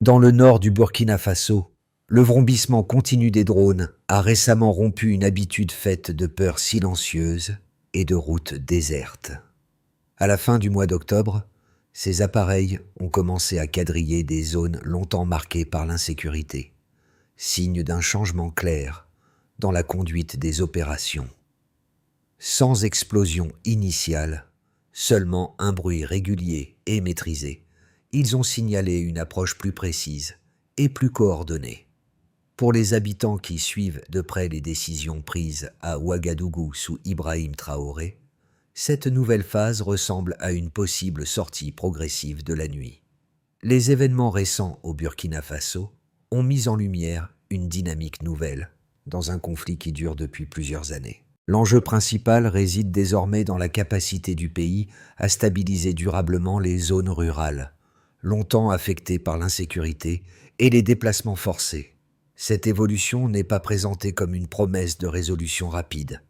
Dans le nord du Burkina Faso, le vrombissement continu des drones a récemment rompu une habitude faite de peurs silencieuses et de routes désertes. À la fin du mois d'octobre, ces appareils ont commencé à quadriller des zones longtemps marquées par l'insécurité, signe d'un changement clair dans la conduite des opérations. Sans explosion initiale, seulement un bruit régulier et maîtrisé, ils ont signalé une approche plus précise et plus coordonnée. Pour les habitants qui suivent de près les décisions prises à Ouagadougou sous Ibrahim Traoré, cette nouvelle phase ressemble à une possible sortie progressive de la nuit. Les événements récents au Burkina Faso ont mis en lumière une dynamique nouvelle dans un conflit qui dure depuis plusieurs années. L'enjeu principal réside désormais dans la capacité du pays à stabiliser durablement les zones rurales, longtemps affectées par l'insécurité et les déplacements forcés. Cette évolution n'est pas présentée comme une promesse de résolution rapide,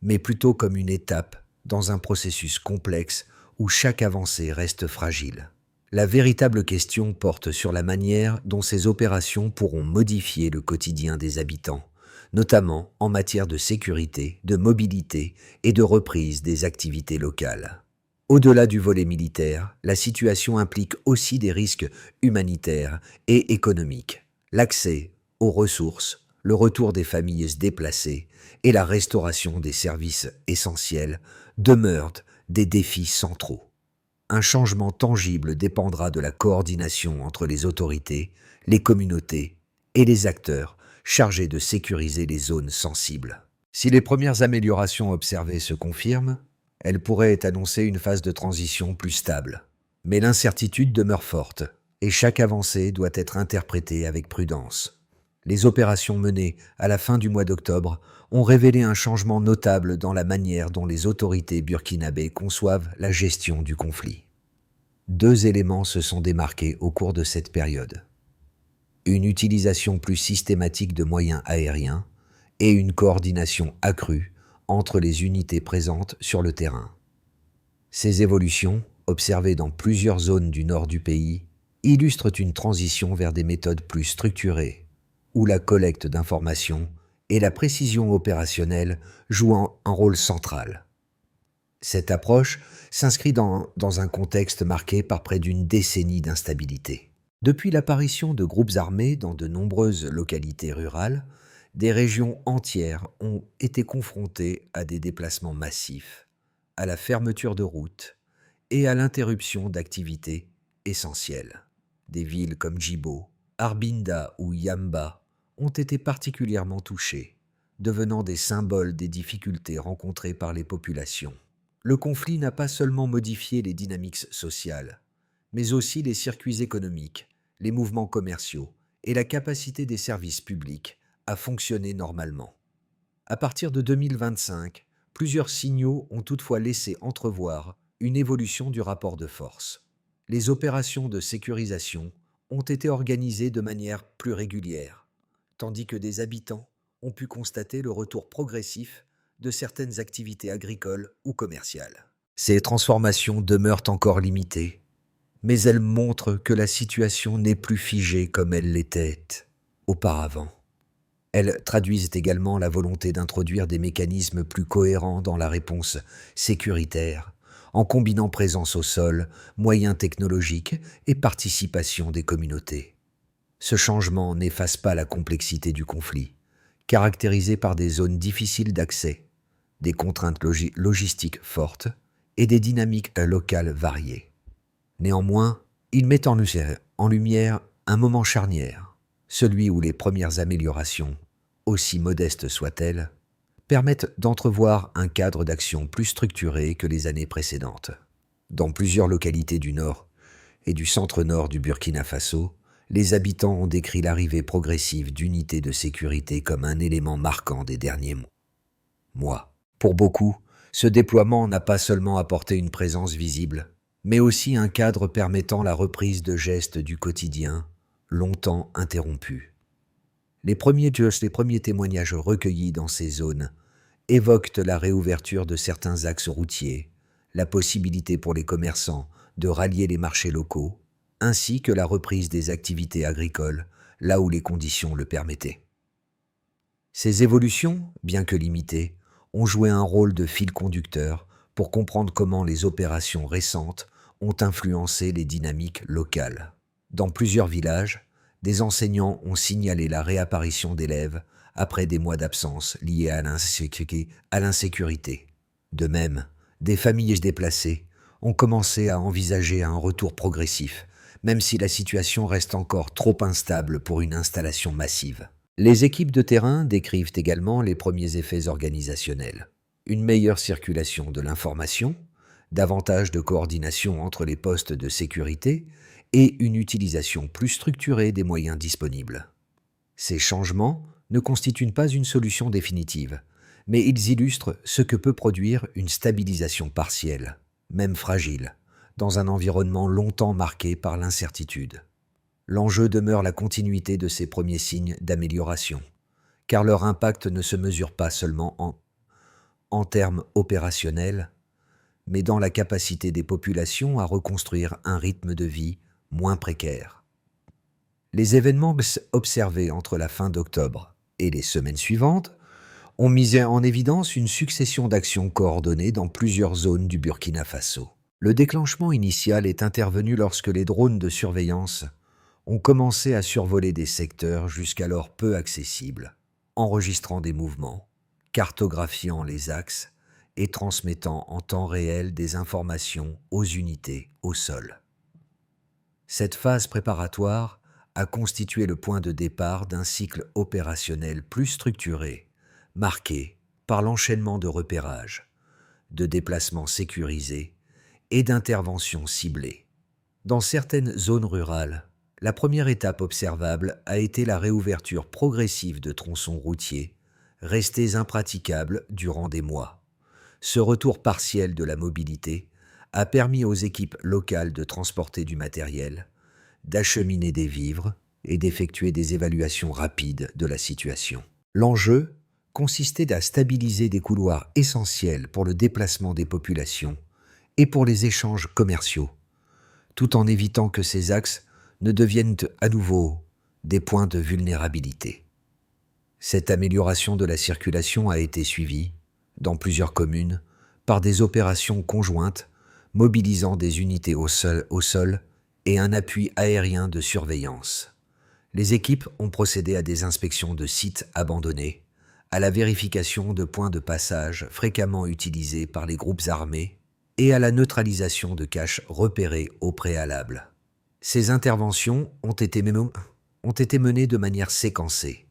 mais plutôt comme une étape dans un processus complexe où chaque avancée reste fragile. La véritable question porte sur la manière dont ces opérations pourront modifier le quotidien des habitants, notamment en matière de sécurité, de mobilité et de reprise des activités locales. Au-delà du volet militaire, la situation implique aussi des risques humanitaires et économiques. L'accès aux ressources, le retour des familles déplacées et la restauration des services essentiels demeurent des défis centraux. Un changement tangible dépendra de la coordination entre les autorités, les communautés et les acteurs chargés de sécuriser les zones sensibles. Si les premières améliorations observées se confirment, elles pourraient annoncer une phase de transition plus stable. Mais l'incertitude demeure forte et chaque avancée doit être interprétée avec prudence. Les opérations menées à la fin du mois d'octobre ont révélé un changement notable dans la manière dont les autorités burkinabées conçoivent la gestion du conflit. Deux éléments se sont démarqués au cours de cette période. Une utilisation plus systématique de moyens aériens et une coordination accrue entre les unités présentes sur le terrain. Ces évolutions, observées dans plusieurs zones du nord du pays, illustrent une transition vers des méthodes plus structurées, où la collecte d'informations et la précision opérationnelle jouent un rôle central. Cette approche s'inscrit dans un contexte marqué par près d'une décennie d'instabilité. Depuis l'apparition de groupes armés dans de nombreuses localités rurales, des régions entières ont été confrontées à des déplacements massifs, à la fermeture de routes et à l'interruption d'activités essentielles. Des villes comme Djibo, Arbinda ou Yamba ont été particulièrement touchées, devenant des symboles des difficultés rencontrées par les populations. Le conflit n'a pas seulement modifié les dynamiques sociales, mais aussi les circuits économiques, les mouvements commerciaux et la capacité des services publics à fonctionner normalement. À partir de 2025, plusieurs signaux ont toutefois laissé entrevoir une évolution du rapport de force. Les opérations de sécurisation ont été organisées de manière plus régulière, tandis que des habitants ont pu constater le retour progressif de certaines activités agricoles ou commerciales. Ces transformations demeurent encore limitées, mais elles montrent que la situation n'est plus figée comme elle l'était auparavant. Elles traduisent également la volonté d'introduire des mécanismes plus cohérents dans la réponse sécuritaire, en combinant présence au sol, moyens technologiques et participation des communautés. Ce changement n'efface pas la complexité du conflit, caractérisé par des zones difficiles d'accès, des contraintes logistiques fortes et des dynamiques locales variées. Néanmoins, il met en lumière un moment charnière, celui où les premières améliorations, aussi modestes soient-elles, permettent d'entrevoir un cadre d'action plus structuré que les années précédentes. Dans plusieurs localités du nord et du centre-nord du Burkina Faso, les habitants ont décrit l'arrivée progressive d'unités de sécurité comme un élément marquant des derniers mois. Pour beaucoup, ce déploiement n'a pas seulement apporté une présence visible, mais aussi un cadre permettant la reprise de gestes du quotidien, longtemps interrompus. Les premiers témoignages recueillis dans ces zones évoquent la réouverture de certains axes routiers, la possibilité pour les commerçants de rallier les marchés locaux ainsi que la reprise des activités agricoles, là où les conditions le permettaient. Ces évolutions, bien que limitées, ont joué un rôle de fil conducteur pour comprendre comment les opérations récentes ont influencé les dynamiques locales. Dans plusieurs villages, des enseignants ont signalé la réapparition d'élèves après des mois d'absence liés à l'insécurité. De même, des familles déplacées ont commencé à envisager un retour progressif, même si la situation reste encore trop instable pour une installation massive. Les équipes de terrain décrivent également les premiers effets organisationnels. Une meilleure circulation de l'information, davantage de coordination entre les postes de sécurité et une utilisation plus structurée des moyens disponibles. Ces changements ne constituent pas une solution définitive, mais ils illustrent ce que peut produire une stabilisation partielle, même fragile, dans un environnement longtemps marqué par l'incertitude. L'enjeu demeure la continuité de ces premiers signes d'amélioration, car leur impact ne se mesure pas seulement en termes opérationnels, mais dans la capacité des populations à reconstruire un rythme de vie moins précaire. Les événements observés entre la fin d'octobre et les semaines suivantes ont mis en évidence une succession d'actions coordonnées dans plusieurs zones du Burkina Faso. Le déclenchement initial est intervenu lorsque les drones de surveillance ont commencé à survoler des secteurs jusqu'alors peu accessibles, enregistrant des mouvements, cartographiant les axes et transmettant en temps réel des informations aux unités au sol. Cette phase préparatoire a constitué le point de départ d'un cycle opérationnel plus structuré, marqué par l'enchaînement de repérages, de déplacements sécurisés et d'interventions ciblées. Dans certaines zones rurales, la première étape observable a été la réouverture progressive de tronçons routiers, restés impraticables durant des mois. Ce retour partiel de la mobilité a permis aux équipes locales de transporter du matériel, d'acheminer des vivres et d'effectuer des évaluations rapides de la situation. L'enjeu consistait à stabiliser des couloirs essentiels pour le déplacement des populations et pour les échanges commerciaux, tout en évitant que ces axes ne deviennent à nouveau des points de vulnérabilité. Cette amélioration de la circulation a été suivie, dans plusieurs communes, par des opérations conjointes mobilisant des unités au sol et un appui aérien de surveillance. Les équipes ont procédé à des inspections de sites abandonnés, à la vérification de points de passage fréquemment utilisés par les groupes armés et à la neutralisation de caches repérées au préalable. Ces interventions ont été menées de manière séquencée,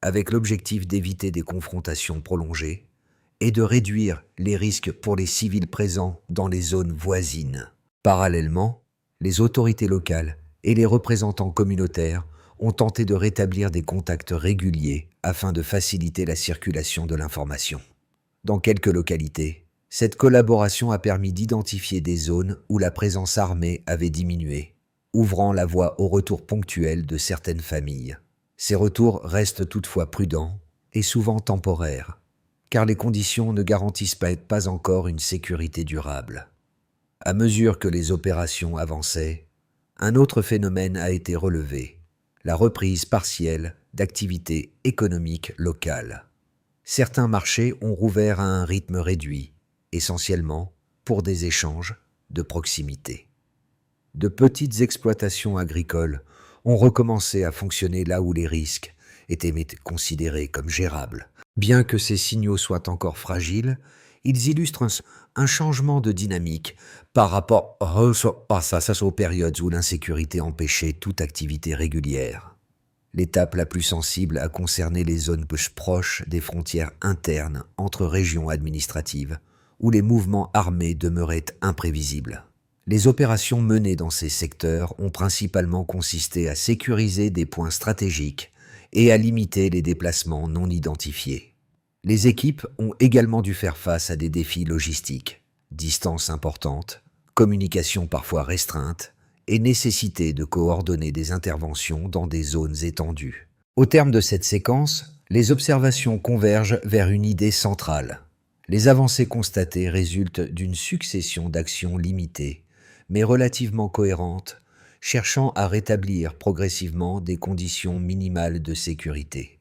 avec l'objectif d'éviter des confrontations prolongées et de réduire les risques pour les civils présents dans les zones voisines. Parallèlement, les autorités locales et les représentants communautaires ont tenté de rétablir des contacts réguliers afin de faciliter la circulation de l'information. Dans quelques localités, cette collaboration a permis d'identifier des zones où la présence armée avait diminué, ouvrant la voie au retour ponctuel de certaines familles. Ces retours restent toutefois prudents et souvent temporaires, car les conditions ne garantissent pas encore une sécurité durable. À mesure que les opérations avançaient, un autre phénomène a été relevé, la reprise partielle d'activités économiques locales. Certains marchés ont rouvert à un rythme réduit, essentiellement pour des échanges de proximité. De petites exploitations agricoles ont recommencé à fonctionner là où les risques étaient considérés comme gérables. Bien que ces signaux soient encore fragiles, ils illustrent un changement de dynamique par rapport aux périodes où l'insécurité empêchait toute activité régulière. L'étape la plus sensible a concerné les zones proches des frontières internes entre régions administratives, où les mouvements armés demeuraient imprévisibles. Les opérations menées dans ces secteurs ont principalement consisté à sécuriser des points stratégiques et à limiter les déplacements non identifiés. Les équipes ont également dû faire face à des défis logistiques, distances importantes, communication parfois restreinte et nécessité de coordonner des interventions dans des zones étendues. Au terme de cette séquence, les observations convergent vers une idée centrale. Les avancées constatées résultent d'une succession d'actions limitées, mais relativement cohérentes, cherchant à rétablir progressivement des conditions minimales de sécurité.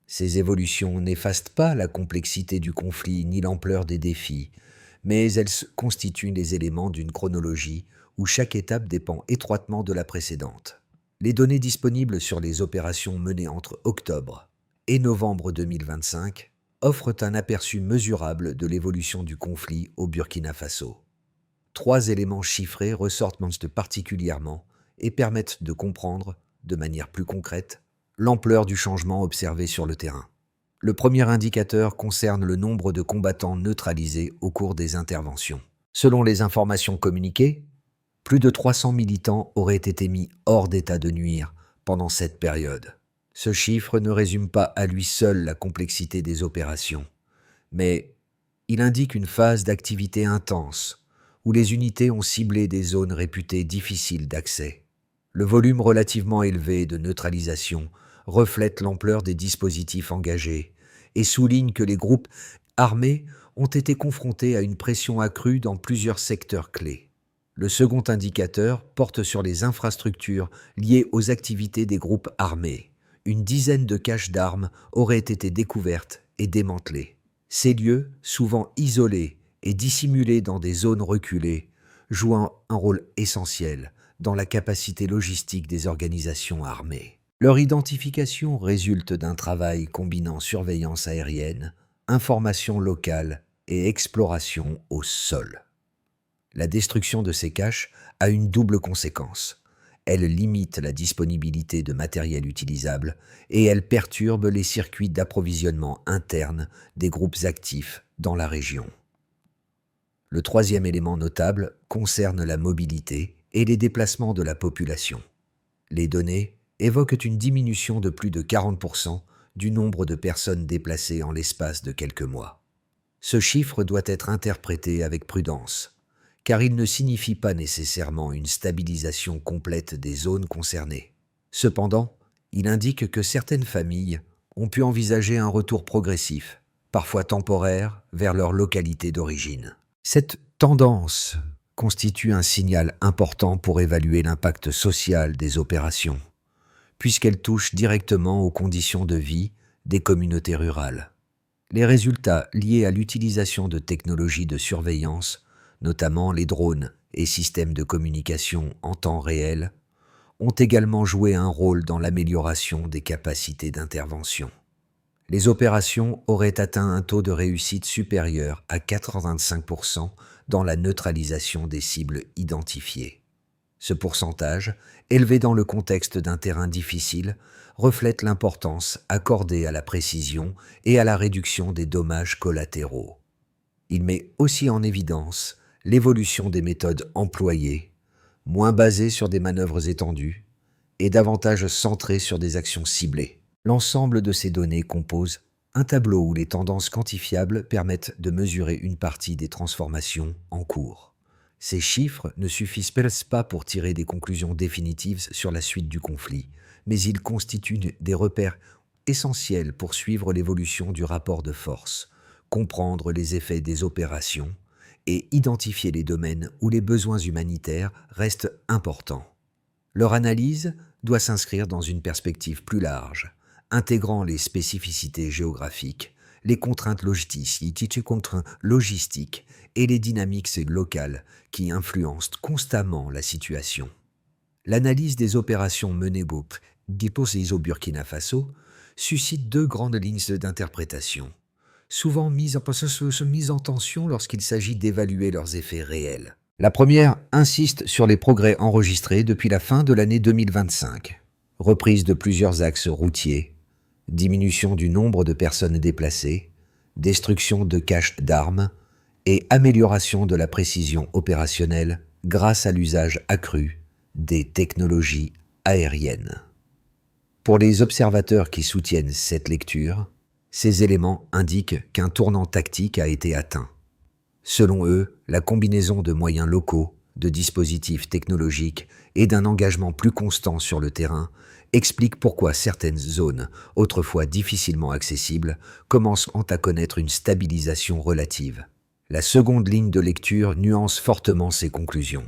Ces évolutions n'effacent pas la complexité du conflit ni l'ampleur des défis, mais elles constituent les éléments d'une chronologie où chaque étape dépend étroitement de la précédente. Les données disponibles sur les opérations menées entre octobre et novembre 2025 offrent un aperçu mesurable de l'évolution du conflit au Burkina Faso. 3 éléments chiffrés ressortent particulièrement et permettent de comprendre, de manière plus concrète, l'ampleur du changement observé sur le terrain. Le premier indicateur concerne le nombre de combattants neutralisés au cours des interventions. Selon les informations communiquées, plus de 300 militants auraient été mis hors d'état de nuire pendant cette période. Ce chiffre ne résume pas à lui seul la complexité des opérations, mais il indique une phase d'activité intense où les unités ont ciblé des zones réputées difficiles d'accès. Le volume relativement élevé de neutralisation reflète l'ampleur des dispositifs engagés et souligne que les groupes armés ont été confrontés à une pression accrue dans plusieurs secteurs clés. Le second indicateur porte sur les infrastructures liées aux activités des groupes armés. Une dizaine de caches d'armes auraient été découvertes et démantelées. Ces lieux, souvent isolés et dissimulés dans des zones reculées, jouent un rôle essentiel dans la capacité logistique des organisations armées. Leur identification résulte d'un travail combinant surveillance aérienne, information locale et exploration au sol. La destruction de ces caches a une double conséquence. Elle limite la disponibilité de matériel utilisable et elle perturbe les circuits d'approvisionnement internes des groupes actifs dans la région. Le troisième élément notable concerne la mobilité et les déplacements de la population. Les données évoquent une diminution de plus de 40% du nombre de personnes déplacées en l'espace de quelques mois. Ce chiffre doit être interprété avec prudence, car il ne signifie pas nécessairement une stabilisation complète des zones concernées. Cependant, il indique que certaines familles ont pu envisager un retour progressif, parfois temporaire, vers leur localité d'origine. Cette tendance constitue un signal important pour évaluer l'impact social des opérations, puisqu'elle touche directement aux conditions de vie des communautés rurales. Les résultats liés à l'utilisation de technologies de surveillance, notamment les drones et systèmes de communication en temps réel, ont également joué un rôle dans l'amélioration des capacités d'intervention. Les opérations auraient atteint un taux de réussite supérieur à 85% dans la neutralisation des cibles identifiées. Ce pourcentage, élevé dans le contexte d'un terrain difficile, reflète l'importance accordée à la précision et à la réduction des dommages collatéraux. Il met aussi en évidence l'évolution des méthodes employées, moins basées sur des manœuvres étendues et davantage centrées sur des actions ciblées. L'ensemble de ces données compose un tableau où les tendances quantifiables permettent de mesurer une partie des transformations en cours. Ces chiffres ne suffisent pas pour tirer des conclusions définitives sur la suite du conflit, mais ils constituent des repères essentiels pour suivre l'évolution du rapport de force, comprendre les effets des opérations et identifier les domaines où les besoins humanitaires restent importants. Leur analyse doit s'inscrire dans une perspective plus large, intégrant les spécificités géographiques, les contraintes logistiques et les dynamiques locales qui influencent constamment la situation. L'analyse des opérations menées au Burkina Faso suscite 2 grandes lignes d'interprétation, souvent mises en tension lorsqu'il s'agit d'évaluer leurs effets réels. La première insiste sur les progrès enregistrés depuis la fin de l'année 2025, reprise de plusieurs axes routiers, diminution du nombre de personnes déplacées, destruction de caches d'armes et amélioration de la précision opérationnelle grâce à l'usage accru des technologies aériennes. Pour les observateurs qui soutiennent cette lecture, ces éléments indiquent qu'un tournant tactique a été atteint. Selon eux, la combinaison de moyens locaux, de dispositifs technologiques et d'un engagement plus constant sur le terrain explique pourquoi certaines zones, autrefois difficilement accessibles, commencent à connaître une stabilisation relative. La seconde ligne de lecture nuance fortement ces conclusions.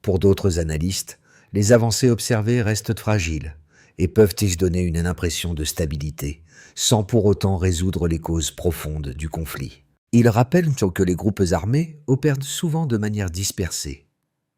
Pour d'autres analystes, les avancées observées restent fragiles et peuvent-ils donner une impression de stabilité, sans pour autant résoudre les causes profondes du conflit. Il rappelle que les groupes armés opèrent souvent de manière dispersée,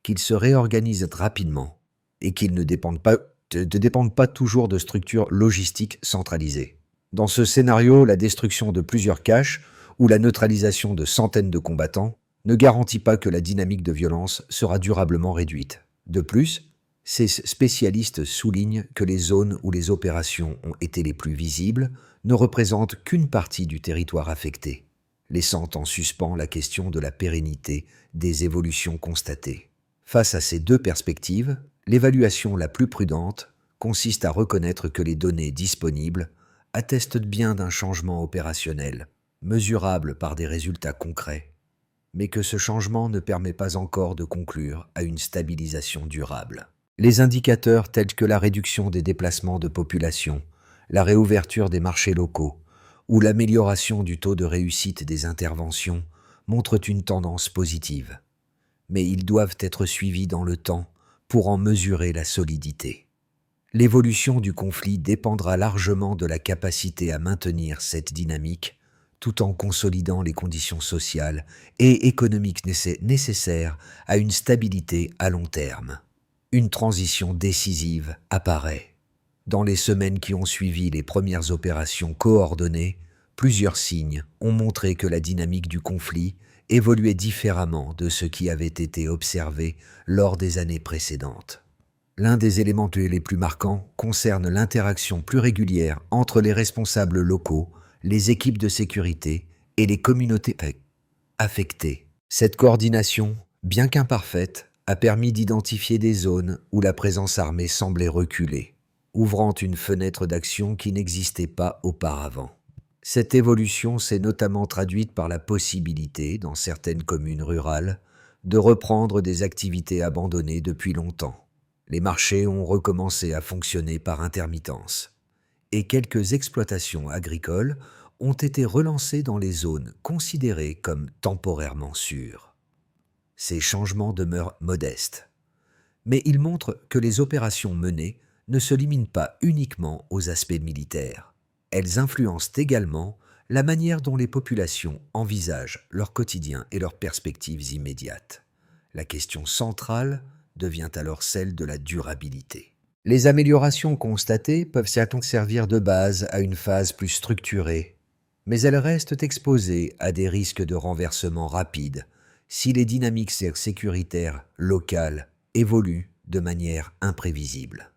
qu'ils se réorganisent rapidement et qu'ils ne dépendent pas toujours de structures logistiques centralisées. Dans ce scénario, la destruction de plusieurs caches ou la neutralisation de centaines de combattants ne garantit pas que la dynamique de violence sera durablement réduite. De plus, ces spécialistes soulignent que les zones où les opérations ont été les plus visibles ne représentent qu'une partie du territoire affecté, laissant en suspens la question de la pérennité des évolutions constatées. Face à ces deux perspectives, l'évaluation la plus prudente consiste à reconnaître que les données disponibles attestent bien d'un changement opérationnel, mesurable par des résultats concrets, mais que ce changement ne permet pas encore de conclure à une stabilisation durable. Les indicateurs tels que la réduction des déplacements de population, la réouverture des marchés locaux ou l'amélioration du taux de réussite des interventions montrent une tendance positive, mais ils doivent être suivis dans le temps pour en mesurer la solidité. L'évolution du conflit dépendra largement de la capacité à maintenir cette dynamique tout en consolidant les conditions sociales et économiques nécessaires à une stabilité à long terme. Une transition décisive apparaît. Dans les semaines qui ont suivi les premières opérations coordonnées, plusieurs signes ont montré que la dynamique du conflit évoluait différemment de ce qui avait été observé lors des années précédentes. L'un des éléments les plus marquants concerne l'interaction plus régulière entre les responsables locaux, les équipes de sécurité et les communautés affectées. Cette coordination, bien qu'imparfaite, a permis d'identifier des zones où la présence armée semblait reculer, ouvrant une fenêtre d'action qui n'existait pas auparavant. Cette évolution s'est notamment traduite par la possibilité, dans certaines communes rurales, de reprendre des activités abandonnées depuis longtemps. Les marchés ont recommencé à fonctionner par intermittence, et quelques exploitations agricoles ont été relancées dans les zones considérées comme temporairement sûres. Ces changements demeurent modestes, mais ils montrent que les opérations menées ne se limitent pas uniquement aux aspects militaires. Elles influencent également la manière dont les populations envisagent leur quotidien et leurs perspectives immédiates. La question centrale devient alors celle de la durabilité. Les améliorations constatées peuvent servir de base à une phase plus structurée, mais elles restent exposées à des risques de renversement rapide si les dynamiques sécuritaires locales évoluent de manière imprévisible.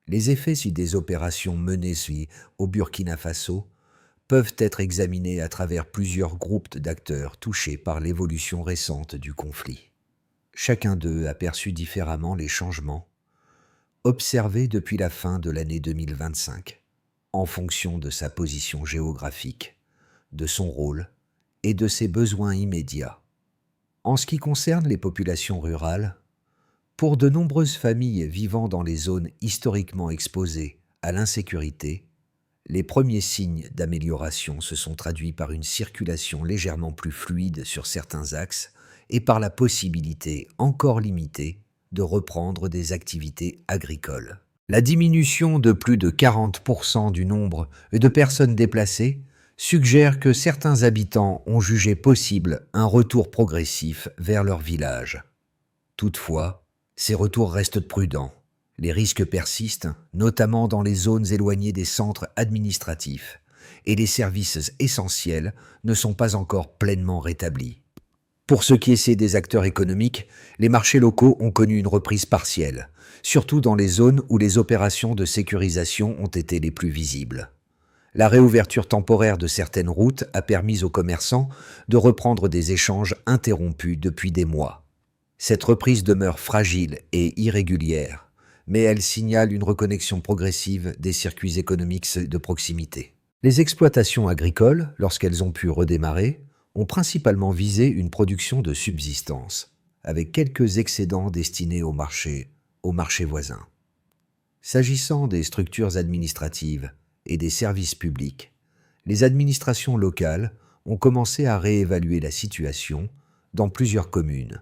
Les effets des opérations menées au Burkina Faso peuvent être examinés à travers plusieurs groupes d'acteurs touchés par l'évolution récente du conflit. Chacun d'eux a perçu différemment les changements observés depuis la fin de l'année 2025, en fonction de sa position géographique, de son rôle et de ses besoins immédiats. En ce qui concerne les populations rurales, pour de nombreuses familles vivant dans les zones historiquement exposées à l'insécurité, les premiers signes d'amélioration se sont traduits par une circulation légèrement plus fluide sur certains axes et par la possibilité, encore limitée, de reprendre des activités agricoles. La diminution de plus de 40% du nombre de personnes déplacées suggère que certains habitants ont jugé possible un retour progressif vers leur village. Toutefois, ces retours restent prudents. Les risques persistent, notamment dans les zones éloignées des centres administratifs, et les services essentiels ne sont pas encore pleinement rétablis. Pour ce qui est des acteurs économiques, les marchés locaux ont connu une reprise partielle, surtout dans les zones où les opérations de sécurisation ont été les plus visibles. La réouverture temporaire de certaines routes a permis aux commerçants de reprendre des échanges interrompus depuis des mois. Cette reprise demeure fragile et irrégulière, mais elle signale une reconnexion progressive des circuits économiques de proximité. Les exploitations agricoles, lorsqu'elles ont pu redémarrer, ont principalement visé une production de subsistance, avec quelques excédents destinés au marché voisins. S'agissant des structures administratives et des services publics, les administrations locales ont commencé à réévaluer la situation dans plusieurs communes,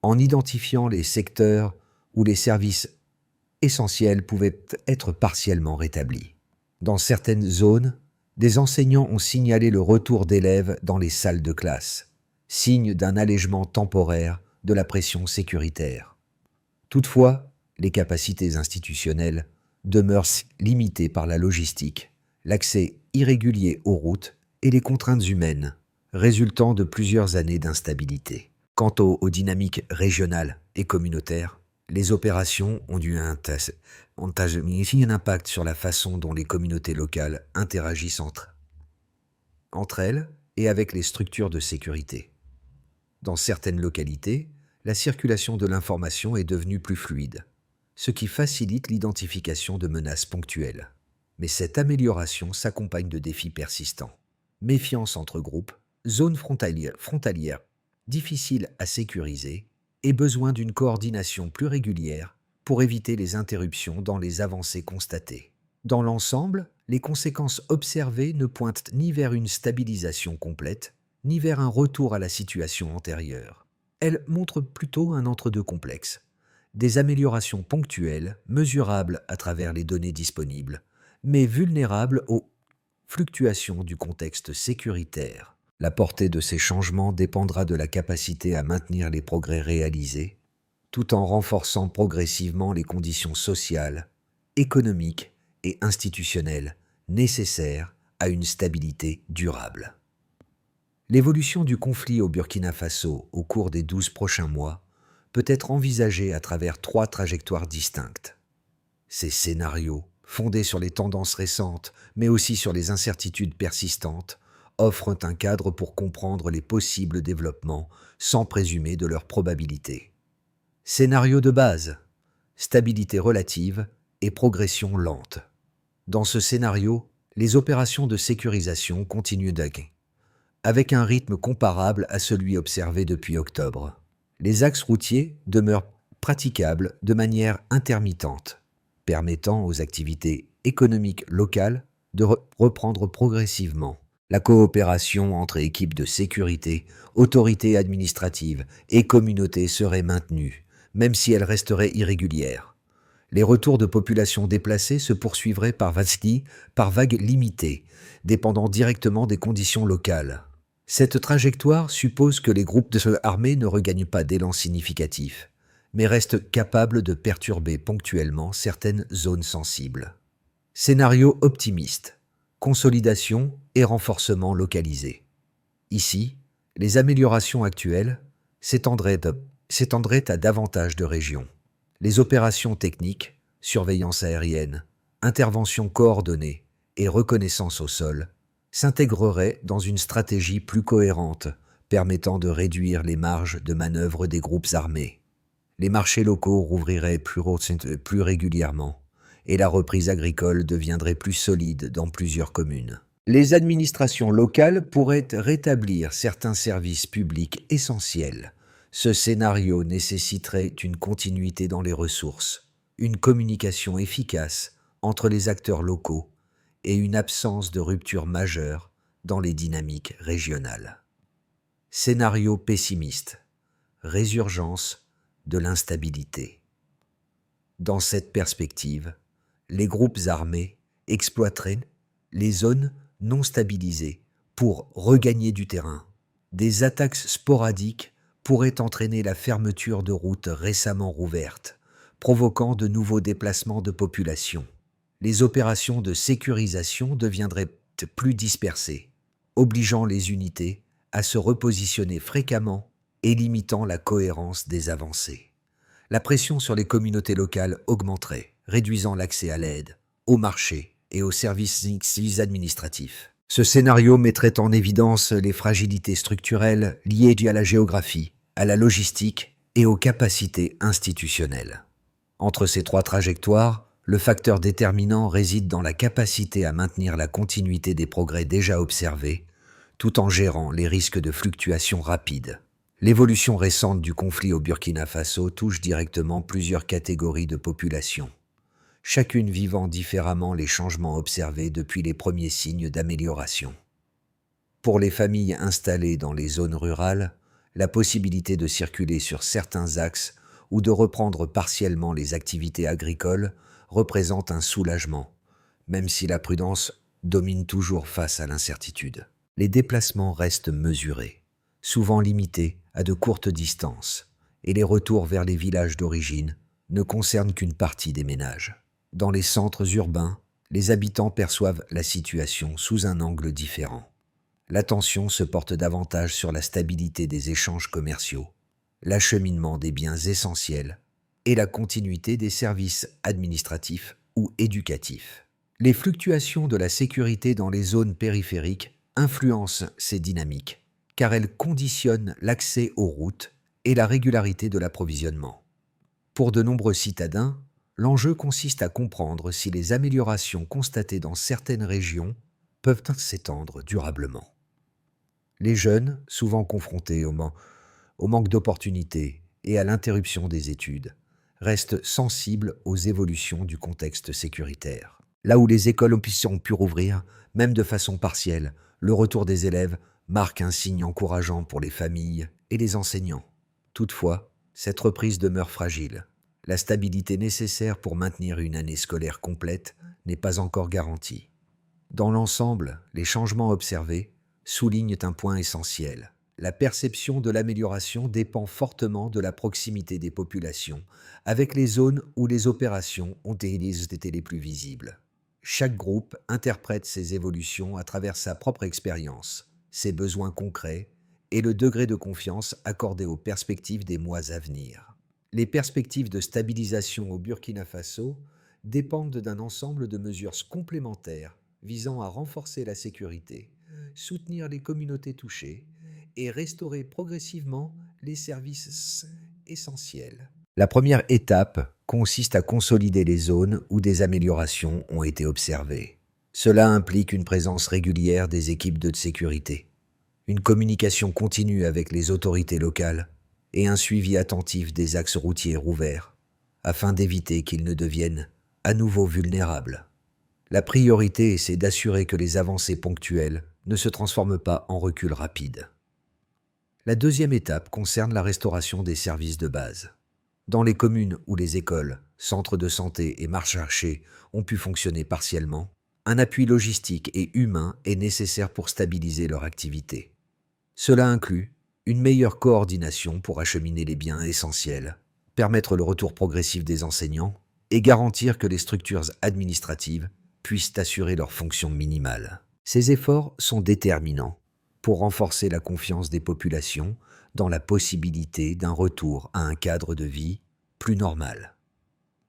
en identifiant les secteurs où les services essentiels pouvaient être partiellement rétablis. Dans certaines zones, des enseignants ont signalé le retour d'élèves dans les salles de classe, signe d'un allègement temporaire de la pression sécuritaire. Toutefois, les capacités institutionnelles demeurent limitées par la logistique, l'accès irrégulier aux routes et les contraintes humaines, résultant de plusieurs années d'instabilité. Quant aux dynamiques régionales et communautaires, les opérations ont eu un impact sur la façon dont les communautés locales interagissent entre elles et avec les structures de sécurité. Dans certaines localités, la circulation de l'information est devenue plus fluide, ce qui facilite l'identification de menaces ponctuelles. Mais cette amélioration s'accompagne de défis persistants. Méfiance entre groupes, zones frontalières difficiles à sécuriser et besoin d'une coordination plus régulière pour éviter les interruptions dans les avancées constatées. Dans l'ensemble, les conséquences observées ne pointent ni vers une stabilisation complète, ni vers un retour à la situation antérieure. Elles montrent plutôt un entre-deux complexe, des améliorations ponctuelles, mesurables à travers les données disponibles, mais vulnérables aux fluctuations du contexte sécuritaire. La portée de ces changements dépendra de la capacité à maintenir les progrès réalisés, tout en renforçant progressivement les conditions sociales, économiques et institutionnelles nécessaires à une stabilité durable. L'évolution du conflit au Burkina Faso au cours des 12 prochains mois peut être envisagée à travers 3 trajectoires distinctes. Ces scénarios, fondés sur les tendances récentes, mais aussi sur les incertitudes persistantes, offrent un cadre pour comprendre les possibles développements sans présumer de leur probabilité. Scénario de base, stabilité relative et progression lente. Dans ce scénario, les opérations de sécurisation continuent avec un rythme comparable à celui observé depuis octobre. Les axes routiers demeurent praticables de manière intermittente, permettant aux activités économiques locales de reprendre progressivement. La coopération entre équipes de sécurité, autorités administratives et communautés serait maintenue, même si elle resterait irrégulière. Les retours de populations déplacées se poursuivraient par vagues limitées, dépendant directement des conditions locales. Cette trajectoire suppose que les groupes armés ne regagnent pas d'élan significatif, mais restent capables de perturber ponctuellement certaines zones sensibles. Scénario optimiste. Consolidation et renforcement localisé. Ici, les améliorations actuelles s'étendraient à davantage de régions. Les opérations techniques, surveillance aérienne, intervention coordonnée et reconnaissance au sol s'intégreraient dans une stratégie plus cohérente permettant de réduire les marges de manœuvre des groupes armés. Les marchés locaux rouvriraient plus régulièrement et la reprise agricole deviendrait plus solide dans plusieurs communes. Les administrations locales pourraient rétablir certains services publics essentiels. Ce scénario nécessiterait une continuité dans les ressources, une communication efficace entre les acteurs locaux et une absence de rupture majeure dans les dynamiques régionales. Scénario pessimiste. Résurgence de l'instabilité. Dans cette perspective, les groupes armés exploiteraient les zones non stabilisées pour regagner du terrain. Des attaques sporadiques pourraient entraîner la fermeture de routes récemment rouvertes, provoquant de nouveaux déplacements de population. Les opérations de sécurisation deviendraient plus dispersées, obligeant les unités à se repositionner fréquemment et limitant la cohérence des avancées. La pression sur les communautés locales augmenterait, réduisant l'accès à l'aide, au marché et aux services administratifs. Ce scénario mettrait en évidence les fragilités structurelles liées à la géographie, à la logistique et aux capacités institutionnelles. Entre ces 3 trajectoires, le facteur déterminant réside dans la capacité à maintenir la continuité des progrès déjà observés, tout en gérant les risques de fluctuations rapides. L'évolution récente du conflit au Burkina Faso touche directement plusieurs catégories de population, chacune vivant différemment les changements observés depuis les premiers signes d'amélioration. Pour les familles installées dans les zones rurales, la possibilité de circuler sur certains axes ou de reprendre partiellement les activités agricoles représente un soulagement, même si la prudence domine toujours face à l'incertitude. Les déplacements restent mesurés, souvent limités à de courtes distances, et les retours vers les villages d'origine ne concernent qu'une partie des ménages. Dans les centres urbains, les habitants perçoivent la situation sous un angle différent. L'attention se porte davantage sur la stabilité des échanges commerciaux, l'acheminement des biens essentiels et la continuité des services administratifs ou éducatifs. Les fluctuations de la sécurité dans les zones périphériques influencent ces dynamiques, car elles conditionnent l'accès aux routes et la régularité de l'approvisionnement. Pour de nombreux citadins, l'enjeu consiste à comprendre si les améliorations constatées dans certaines régions peuvent s'étendre durablement. Les jeunes, souvent confrontés au manque d'opportunités et à l'interruption des études, restent sensibles aux évolutions du contexte sécuritaire. Là où les écoles ont pu rouvrir, même de façon partielle, le retour des élèves marque un signe encourageant pour les familles et les enseignants. Toutefois, cette reprise demeure fragile. La stabilité nécessaire pour maintenir une année scolaire complète n'est pas encore garantie. Dans l'ensemble, les changements observés soulignent un point essentiel. La perception de l'amélioration dépend fortement de la proximité des populations avec les zones où les opérations ont été les plus visibles. Chaque groupe interprète ces évolutions à travers sa propre expérience, ses besoins concrets et le degré de confiance accordé aux perspectives des mois à venir. Les perspectives de stabilisation au Burkina Faso dépendent d'un ensemble de mesures complémentaires visant à renforcer la sécurité, soutenir les communautés touchées et restaurer progressivement les services essentiels. La première étape consiste à consolider les zones où des améliorations ont été observées. Cela implique une présence régulière des équipes de sécurité, une communication continue avec les autorités locales et un suivi attentif des axes routiers rouverts, afin d'éviter qu'ils ne deviennent à nouveau vulnérables. La priorité, c'est d'assurer que les avancées ponctuelles ne se transforment pas en recul rapide. La deuxième étape concerne la restauration des services de base. Dans les communes où les écoles, centres de santé et marchés ont pu fonctionner partiellement, un appui logistique et humain est nécessaire pour stabiliser leur activité. Cela inclut une meilleure coordination pour acheminer les biens essentiels, permettre le retour progressif des enseignants et garantir que les structures administratives puissent assurer leurs fonctions minimales. Ces efforts sont déterminants pour renforcer la confiance des populations dans la possibilité d'un retour à un cadre de vie plus normal.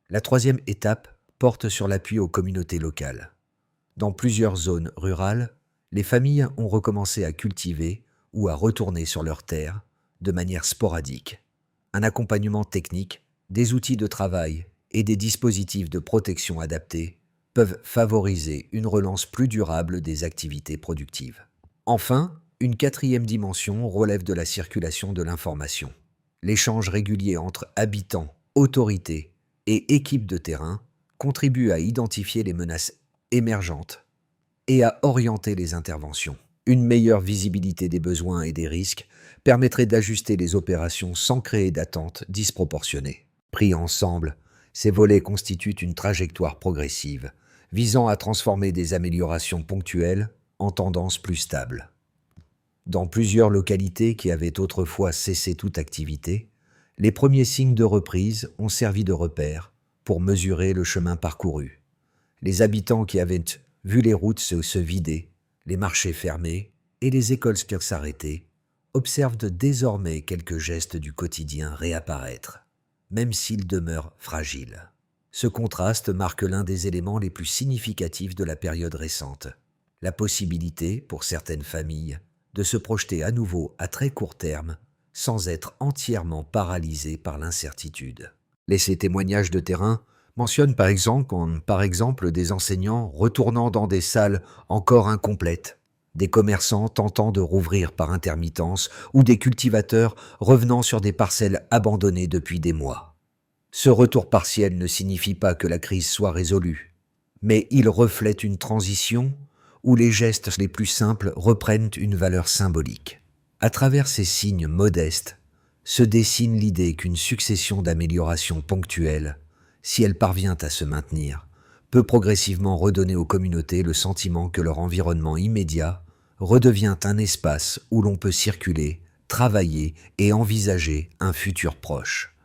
La troisième étape porte sur l'appui aux communautés locales. Dans plusieurs zones rurales, les familles ont recommencé à cultiver ou à retourner sur leurs terres de manière sporadique. Un accompagnement technique, des outils de travail et des dispositifs de protection adaptés peuvent favoriser une relance plus durable des activités productives. Enfin, une quatrième dimension relève de la circulation de l'information. L'échange régulier entre habitants, autorités et équipes de terrain contribue à identifier les menaces émergentes et à orienter les interventions. Une meilleure visibilité des besoins et des risques permettrait d'ajuster les opérations sans créer d'attentes disproportionnées. Pris ensemble, ces volets constituent une trajectoire progressive visant à transformer des améliorations ponctuelles en tendances plus stables. Dans plusieurs localités qui avaient autrefois cessé toute activité, les premiers signes de reprise ont servi de repère pour mesurer le chemin parcouru. Les habitants qui avaient vu les routes se vider, les marchés fermés et les écoles s'arrêter observent désormais quelques gestes du quotidien réapparaître, même s'ils demeurent fragiles. Ce contraste marque l'un des éléments les plus significatifs de la période récente, la possibilité, pour certaines familles, de se projeter à nouveau à très court terme sans être entièrement paralysées par l'incertitude. Ces témoignages de terrain mentionnent par exemple des enseignants retournant dans des salles encore incomplètes, des commerçants tentant de rouvrir par intermittence ou des cultivateurs revenant sur des parcelles abandonnées depuis des mois. Ce retour partiel ne signifie pas que la crise soit résolue, mais il reflète une transition où les gestes les plus simples reprennent une valeur symbolique. À travers ces signes modestes, se dessine l'idée qu'une succession d'améliorations ponctuelles, si elle parvient à se maintenir, peut progressivement redonner aux communautés le sentiment que leur environnement immédiat redevient un espace où l'on peut circuler, travailler et envisager un futur proche.